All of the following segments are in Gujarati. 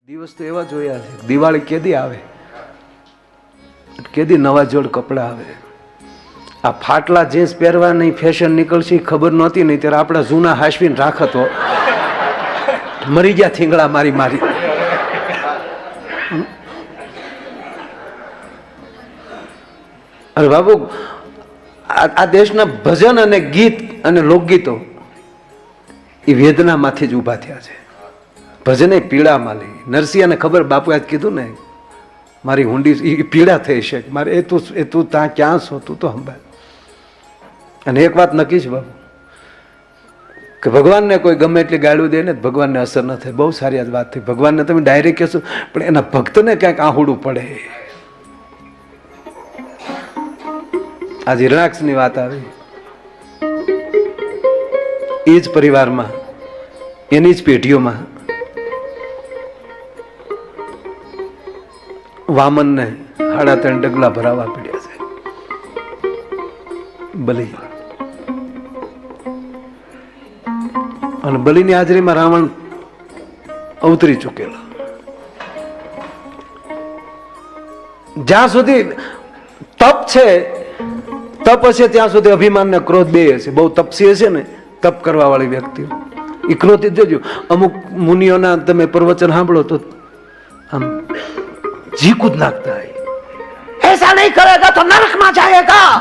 દિવસ તો એવા જોયા છે. દિવાળી કેદી આવે, કેદી નવા જોડ કપડા આવે. આ ફાટલા જીન્સ પહેરવાની ફેશન નીકળશે ખબર નહોતી, નહીં ત્યારે આપણા જૂના હાશવીને રાખતો મરી ગયા થીંગડા મારી મારી. અરે બાબુ, આ દેશના ભજન અને ગીત અને લોકગીતો એ વેદનામાંથી જ ઊભા થયા છે. ભજને પીડા માલી. નરસિંહને ખબર, બાપુ આજ કીધું ને, મારી ઊંડી પીડા થઈ છે મારે. એ તું ત્યાં ક્યાં છો, તું તો સંભાળ. અને એક વાત નક્કી છે બાપુ, કે ભગવાનને કોઈ ગમે એટલી ગાળું દે ને ભગવાનને અસર ન થાય. બહુ સારી આ વાત થઈ. ભગવાનને તમે ડાયરેક્ટ કહેશો, પણ એના ભક્તને ક્યાંક આહુડું પડે. આજે હિરણાક્ષની વાત આવી, એ જ પરિવારમાં, એની જ પેઢીઓમાં વામનને 3.5 ડગલા ભરાવા પડ્યા છે. બલી અને બલીની હાજરીમાં રાવણ અવતરી ચૂકેલો. જ્યાં સુધી તપ છે, તપ હશે ત્યાં સુધી અભિમાન ને ક્રોધ બે હશે. બહુ તપસી હશે ને, તપ કરવા વાળી વ્યક્તિ એ ક્રોધિત જજો. અમુક મુનિઓના તમે પ્રવચન સાંભળો તો આમ જીકું જ નાખતા હોય, એસા નહીં કરેગા તો નરકમાં જાયેગા.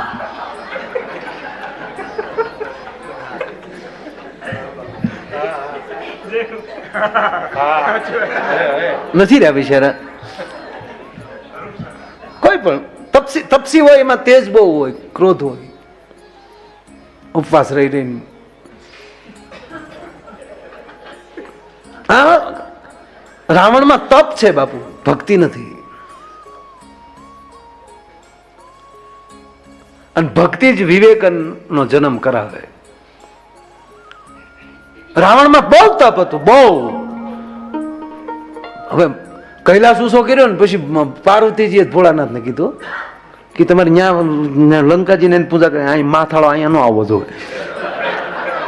નથી રહ્યા બિચારા. કોઈ પણ તપસી હોય એમાં તેજ બહુ હોય, ક્રોધ હોય, ઉપવાસ રહી રહીને. રાવણમાં તપ છે બાપુ, ભક્તિ નથી. અને ભક્તિ જ વિવેકનો જન્મ કરાવે. રાવણમાં બહુ તપ હતું, બહુ. હવે કૈલાસ ઉસો કર્યો ને પછી પાર્વતીજીએ ભોળાનાથને કીધું કે તમારે ત્યાં લંકાજીને પૂજા કરે, અહીં માથાળો અહીંયા ન આવવો જોઈએ.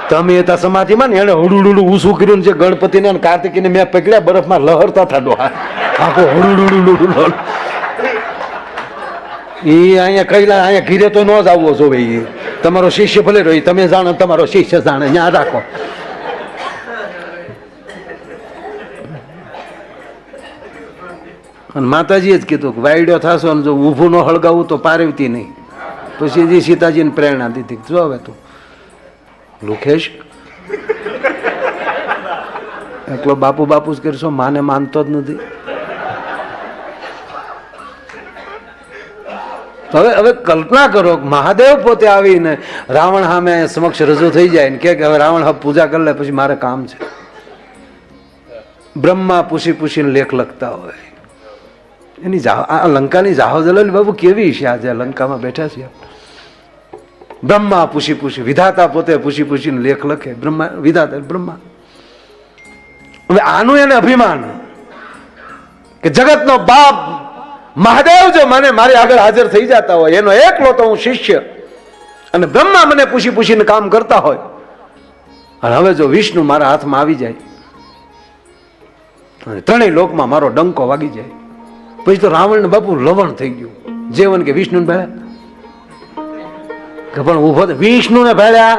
તમે હતા સમાધિમાં ને એને હળુડુડું ઊંસું કર્યું છે. ગણપતિને અને કાર્તિકીને મેં પકડ્યા, બરફમાં લહરતા થાડો આખો હળુડુડું. એ અહીંયા કૈલા અહીંયા ઘીરે તો ન જ આવવો જોઈએ. તમારો શિષ્ય ભલે રહ્યો, તમે જાણો, તમારો શિષ્ય જાણે, ત્યાં રાખો. અને માતાજીએ જ કીધું કે વાયડ્યો થશો ને જો ઊભું ન હળગાવું તો પારવતી નહીં. પછી સીતાજીને પ્રેરણા દીધી, જો હવે તું લુખેશ એકલો બાપુ બાપુ જ કરશો, માને માનતો જ નથી. હવે કલ્પના કરો, મહાદેવ પોતે આવીને રાવણ સામે સમક્ષ રજૂ થઈ જાય ને કે હવે રાવણ હવે પૂજા કરી લે, પછી મારે કામ છે. બ્રહ્મા પૂછીને લેખ લખતા હોય. એની આ લંકાની જાહો જલાલી બાબુ કેવી છે. આજે લંકામાં બેઠા છીએ, બ્રહ્મા પૂછી વિધાતા પોતે પૂછીને લેખ લખે. બ્રહ્મા વિધાતા બ્રહ્મા. હવે આનું એને અભિમાન કે જગતનો બાપ મહાદેવ જો મને મારી આગળ હાજર થઈ જતા હોય, એનો એકલો તો હું શિષ્ય, અને બ્રહ્મા મને પૂછીને કામ કરતા હોય, અને હવે જો વિષ્ણુ મારા હાથમાં આવી જાય અને ત્રણેય લોકમાં મારો ડંકો વાગી જાય, પછી તો રાવણ ને બાપુ લવણ થઈ ગયું. જેવન કે વિષ્ણુ ને ભેળ્યા, કે પણ ઉભો વિષ્ણુ ને ભેળ્યા.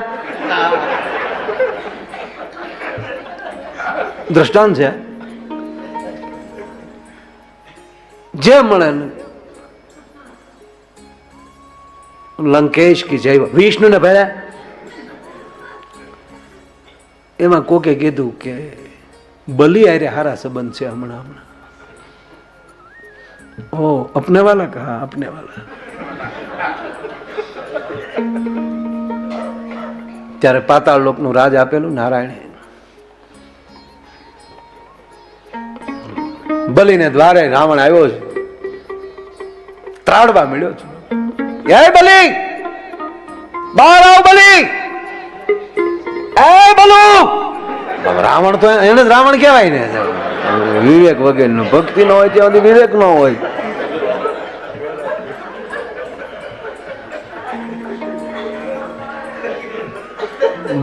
દ્રષ્ટાંત છે. જે મળે લંકેશ કી જય, વિષ્ણુ ને ભેળ્યા. એમાં કોકે કીધું કે બલી આરે હારા સંબંધ છે હમણાં. ઓ અપને વાલા કહા, અપને વાલા. ત્યારે પાતાળ લોકનું રાજ આપેલું નારાયણે. બલીને દ્વારે રાવણ આવ્યો છે, ત્રાડવા મળ્યો છે. એ બલી બહાર આવ, બલી એ બલુ. રાવણ તો એને જ રાવણ કહેવાય ને. વિવેક વગેરે ભક્તિ ન હોય ત્યાં સુધી વિવેક ન હોય.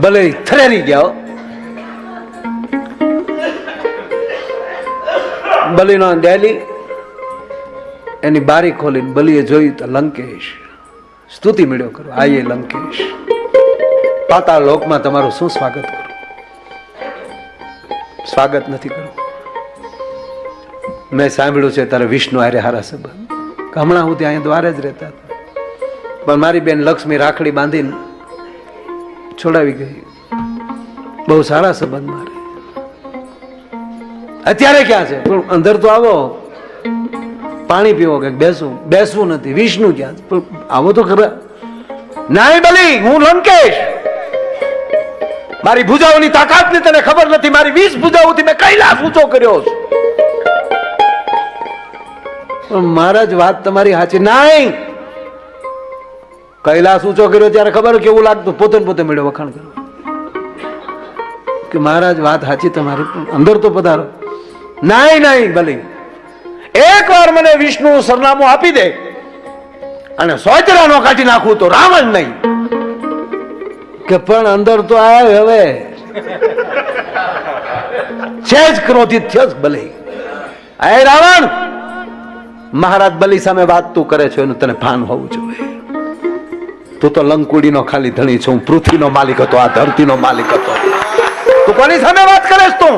ભલે થરેરી ગયા. બલિનો ડેલી એની બારી ખોલીને બલિએ જોયું તો લંકેશ સ્તુતિ મળ્યો કરો, આયે લંકેશ, પાતાળ લોકમાં તમારું શું સ્વાગત કરું? સ્વાગત નથી કરું. મેં સાંભળ્યું છે તારે વિષ્ણુ હારે હારા સંબંધ. હમણાં હું ત્યાં દ્વારે જ રહેતા હતા, પણ મારી બેન લક્ષ્મી રાખડી બાંધીને છોડાવી ગઈ. બહુ સારા સંબંધ મારે. અત્યારે ક્યાં છે? પણ અંદર તો આવો, પાણી પીવો કે બેસવું નથી. વિષ્ણુ ક્યાં? પણ આવો તો ખરા. નાય બલી, હું લંકેશ. મારી ભુજાઓની તાકાત ની તને ખબર નથી. મારી 20 ભુજાઓથી મેં કૈલાસ ઊંચો કર્યો છે. પણ મહારાજ વાત તમારી સાચી. નાય, કૈલાસ ઊંચો કર્યો ત્યારે ખબર કેવું લાગતું? પોતે પોતે મેળો વખાણ કરો કે મહારાજ વાત સાચી તમારી, અંદર તો પધારો. નાય નાય ભલે, એક વાર મને વિષ્ણુ સરનામું આપી દે અને સોચરા નો કાઢી નાખું તો રાવણ નહીં. કે પણ અંદર તો આવે હવે છે જ ક્રોધિત થયો ભલે. એ રાવણ, મહારાજ બલી સામે વાત તું કરે છે એનું તને ભાન હોવું જોઈએ. તું તો લંકુડીનો ખાલી ધણી છો, હું પૃથ્વીનો માલિક હતો, આ ધરતીનો માલિક હતો. તું કોની સામે વાત કરેશ? તું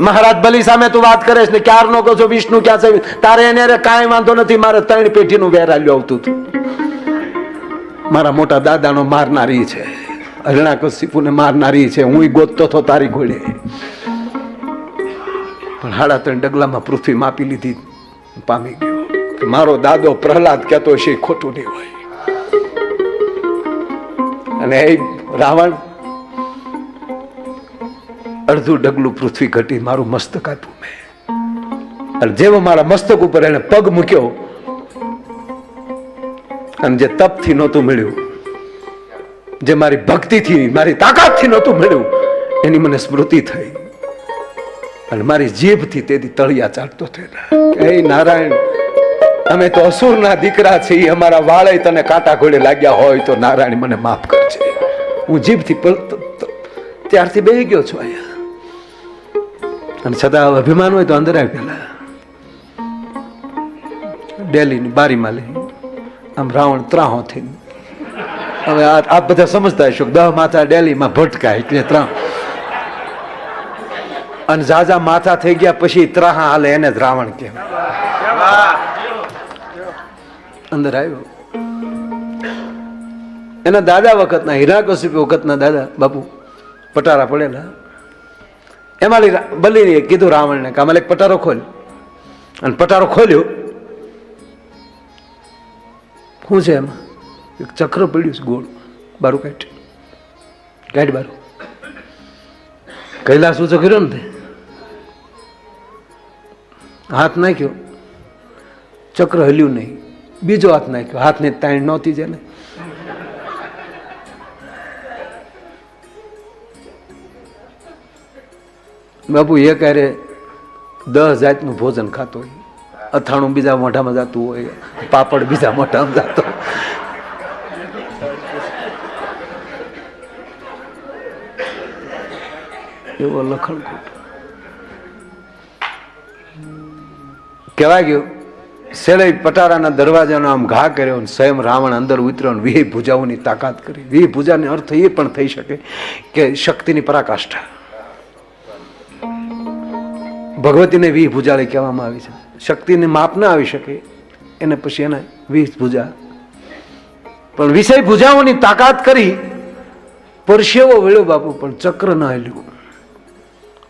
મહારાજ બલી સામે તું વાત કરેશ ને ક્યારનો કહો છો વિષ્ણુ ક્યાં છે? તારે એને કાંઈ વાંધો નથી. મારે 3 પેઢીનું વેરાલ્યું આવતું હતું. મારા મોટા દાદાનો મારનારી છે, હિરણ્યકશિપુને મારનારી છે. હું ગોતતો હતો તારી ઘોડે, પણ 3.5 ડગલામાં પૃથ્વી માપી લીધી, પામી ગયો. મારો દાદો પ્રહલાદ કહેતો છે ખોટું નહીં હોય. અને એ રાવણ 1/2 ડગલું પૃથ્વી ઘટી મારું મસ્તક આપ્યું મેં. અને જેવો મારા મસ્તક ઉપર એને પગ મૂક્યો અને જે તપથી નહોતું મળ્યું, જે મારી ભક્તિથી મારી તાકાતથી નહોતું મળ્યું, એની મને સ્મૃતિ થઈ. અને મારી જીભથી તેથી તળિયા ચાટતો થયેલા. હે નારાયણ, અમે તો અસુરના દીકરા છીએ, અમારા વાળે તને કાંટા ઘોડે લાગ્યા હોય તો નારાયણ મને માફ કરજે. હું જીભથી ત્યારથી બેહી ગયો છું અહીંયા. અને છતાં અભિમાન હોય તો અંદર આવી પેલા ડેલીની બારીમાં લઈ આમ રાવણ ત્રાહો થઈ. હવે આપ બધા સમજતા હશો 10 માથા ડેલીમાં ભટકાય એટલે 3, અને ઝાઝા માથા થઈ ગયા પછી ત્રાહા હાલે એને જ રાવણ કહેવાય. અંદર આવ્યો એના દાદા વખતના, હિરણ્યકશિપુ વખતના દાદા બાપુ પટારા પડેલા. એમાં બલીએ કીધું રાવણને કે આમાં એક પટારો ખોલ. અને પટારો ખોલ્યો. શું છે એમાં? એક ચક્ર પડ્યું છે ગોળ. બારું કાઢ બારું. કૈલાસ ઊંચો કર્યો ને, હાથ નાખ્યો, ચક્ર હલ્યું નહીં. બીજો હાથ નાખ્યો, હાથની તાણ નહોતી છે ને. બાપુ એક હારે 10 જાતનું ભોજન ખાતો હોય, અથાણું બીજા મોઢામાં જતું હોય, પાપડ બીજા મોઢામાં જતો. એવો લખણકૂટ કહેવાય ગયો. શેલે પટારાના દરવાજાનો આમ ઘા કર્યો, સ્વયં રાવણ અંદર ઉતર્યો, 20 ભુજાઓની તાકાત કરી. 20 ભુજાનો અર્થ એ પણ થઈ શકે કે શક્તિની પરાકાષ્ઠા. ભગવતીને 20 ભુજાળી કહેવામાં આવી છે. શક્તિને માપ ના આવી શકે એને પછી એને 20 ભુજા. પણ વિષય ભુજાઓની તાકાત કરી. પરસેવો વળ્યો બાપુ, પણ ચક્ર ના હલ્યું.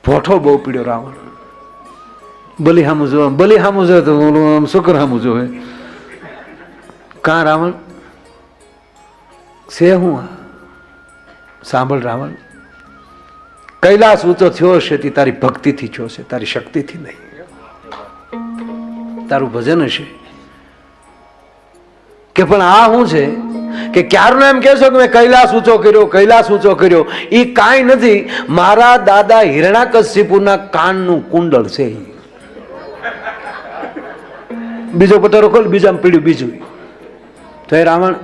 ભોઠો બહુ પીડ્યો રાવણ. બલી હામું જો, બલી હામું જો તો શુક્ર હામું જોવે. કાં રાવણ છે હું? સાંભળ રાવણ, કૈલાસ ઊંચો થયો હશે તે તારી ભક્તિથી થયો છે, તારી શક્તિથી નહીં. તારું ભજન હશે કે પણ આ શું છે કે ક્યારનો એમ કહેશો કે મેં કૈલાસ ઊંચો કર્યો, કૈલાસ ઊંચો કર્યો. એ કાંઈ નથી, મારા દાદા હિરણ્યકશિપુના કાનનું કુંડળ છે. બીજો પટારો ખોલ, બીજામાં પીડ્યું બીજું. તો એ રાવણ,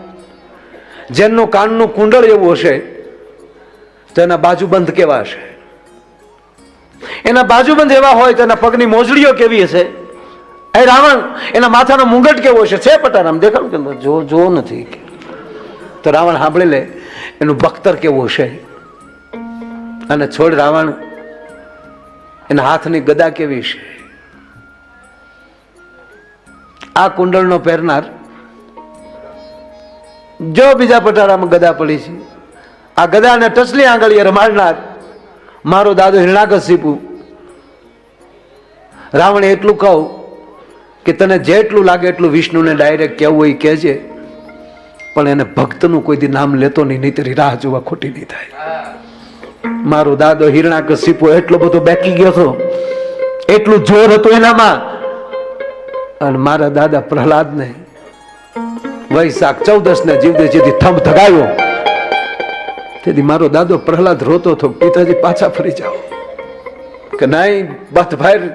જેમનું કાનનું કુંડળ એવું હશે તો એના બાજુ બંધ કેવા હશે? એના બાજુબંધ એવા હોય તો એના પગની મોજડીઓ કેવી હશે? એ રાવણ એના માથાનો મુંગટ કેવો છે? પટારામ દેખાડું કે જો નથી. તો રાવણ સાંભળી લે એનું બખ્તર કેવું હશે. અને છોડ રાવણ એના હાથની ગદા કેવી છે. આ કુંડળનો પહેરનાર જો બીજા પટારામાં ગદા પડી છે, આ ગદાને ટચલી આંગળીએ રમાડનાર મારો દાદો હિરણાકશિપુ. રાવણ એટલું કહું કે તને જેટલું લાગે એટલું વિષ્ણુને ડાયરેક્ટ કહેવું હોય કહેજે, પણ એને ભક્તનું કોઈ દી નામ લેતો નહીં, નહીતર રાહ જોવા ખોટી નહીં થાય. મારો દાદો હિરણાકશિપુ એટલો બધો બેકી ગયો હતો, એટલું જોર હતું એનામાં. અને મારા દાદા પ્રહલાદને વૈશાખ 14 ને જીવતે જેથી થંભ ધગાયો, તેથી મારો દાદો પ્રહલાદ રોતો હતો, પિતાજી પાછા ફરી જાઓ. કે નહીં બસ ભાઈ,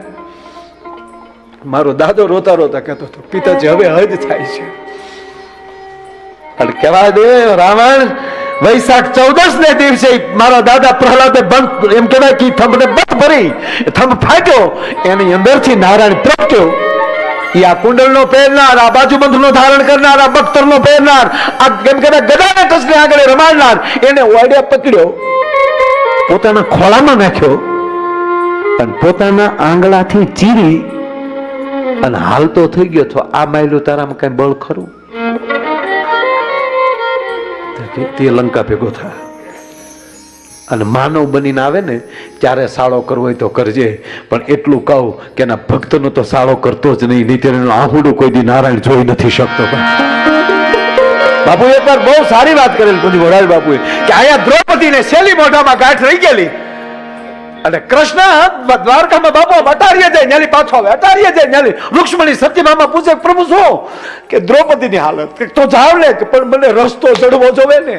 મારો દાદો રોતા રોતા કહેતો હતો, પિતાજી હવે હદ થાય છે. અને કહેવા દે રાવણ, વૈશાખ 14 ને દિવસે મારા દાદા પ્રહલાદે બંધ એમ કહેવાય કે થંભને બંધ ભરી થંભ ફાટ્યો, એની અંદરથી નારાયણ પ્રગટ્યો. એ આ કુંડળનો પહેરનાર, આ બાજુબંધનો ધારણ કરનાર, આ બખ્તરનો પહેરનાર, આ કેમ કે ગદાને ટચને આગળ રમાડનાર, એને ઓડે પકડ્યો, પોતાના ખોળામાં નાખ્યો અને પોતાના આંગળાથી ચીરી અને હાલતો થઈ ગયો. તો આ માયલું તારામાં કઈ બળ ખરું? તે લંકા ભેગો થાય. અને માનવ બનીને આવે ને ત્યારે સાળો કરવો હોય તો કરજે, પણ એટલું કહું કે એના ભક્તનો તો સાળો કરતો જ નહીં, નહીં તેનું આહુડું કોઈ દી નારાયણ જોઈ નથી શકતો. બાપુ એકવાર બહુ સારી વાત કરેલી પૂજી મોરારી બાપુએ કે અહીંયા દ્રૌપદીને શેલી મોઢામાં ગાંઠ રહી ગયેલી, અને કૃષ્ણ દ્વારકામાં બાપુ અટારીએ જાય ન્યાલી પાછો આવે, અટારીએ જાય ન્યાલી. રૂક્ષ્મણી સત્યભામા પૂછે પ્રભુ શું? કે દ્રૌપદીની હાલત. તો જાવ ને, પણ મને રસ્તો જડવો જોવે ને,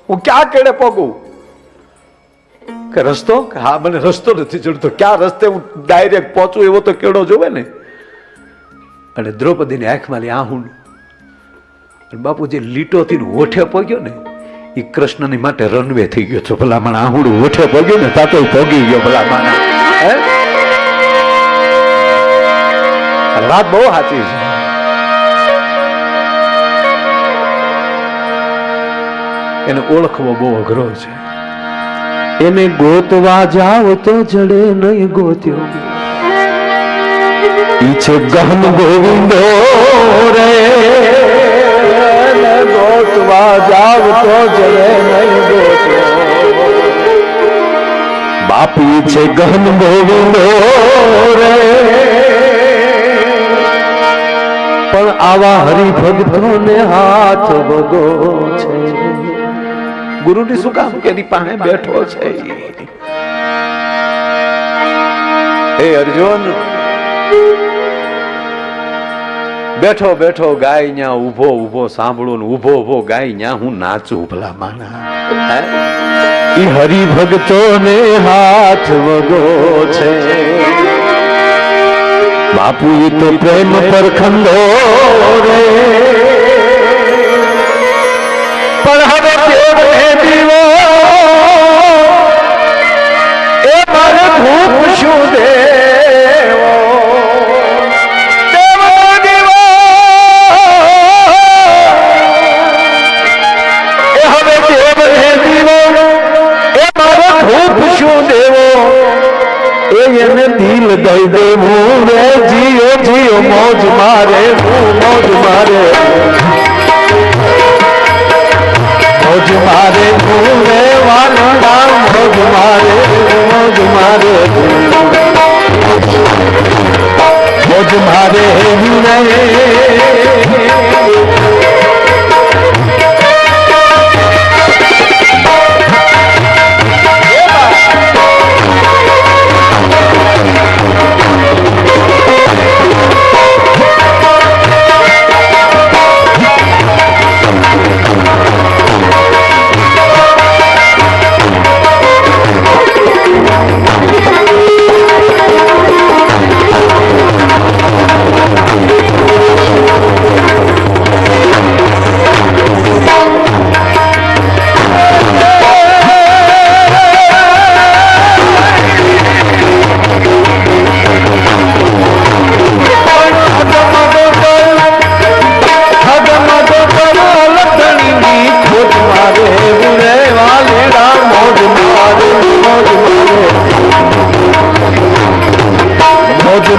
હું ક્યાં કેડે પગું? કે રસ્તો? હા, મને રસ્તો નથી જડતો, ક્યાં રસ્તે હું ડાયરેક્ટ પહોંચું એવો તો કેળો જોવે ને. અને દ્રૌપદીની આંખમાં આહુંડ. બાપુ જે લીટોથી હોઠે પગ્યો ને એ કૃષ્ણની માટે રનવે થઈ ગયો છો. ભલામણ આહુડું હોઠે પગ્યું ને તાતો પગી ગયો ભલામણ. વાત બહુ સાચી છે. એને ઓળખવો બહુ અઘરો છે. એને ગોતવા જાવ તો જડે નહીં ગોત્યો, ઈ છે ગહન ગોવિંદો રે. ગોતવા જાવ તો જડે નહીં ગોત્યો, બાપી છે ગહન ગોવિંદો રે. પણ આવા હરિભક્તોને હાથ વગો છે. ગુરુની શું કામ કે એની પાસે બેઠો છે. હે અર્જુન, બેઠો બેઠો ગાય ન્યા, ઉભો ઉભો સાંભળું, ઉભો ઉભો ગાય ન્યા હું નાચું. ભલા માના ઈ હરિભક્તો ને હાથ વગો છે. બાપુ એ તો પ્રેમ પર ખંડો રે. પણ હવે દીવો એ મારે ભૂખ શું દેવો? દેવો દીવો એ હવે દેવ હે દીવો એ મારે ભૂખ શું દેવો? એને દિલ દઈ દેવું રે. જીઓ જીઓ મોજ મારે, મોજ મારે, મોજ મારે રે વાલડા. મોજ મારે, મોજ મારે, મોજ મારે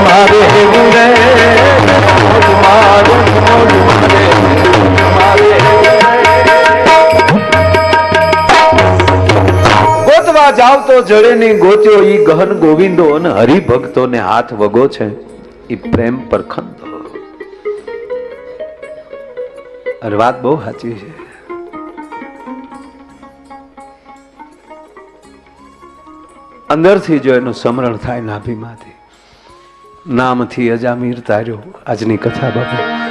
મારે એવું રે મોજ મારે મોજ મારે ગોતવા જાવ તો જડે ની ગોત્યો ઈ ગહન ગોવિંદો અને હરિભક્તો ને હાથ વગો છે ઈ પ્રેમ પરખંદો. અરે વાત બહુ સાચી છે. અંદરથી જો એનું સમરણ થાય નાભીમાંથી, નામથી અજામીર તાર્યો. આજની કથા બાબા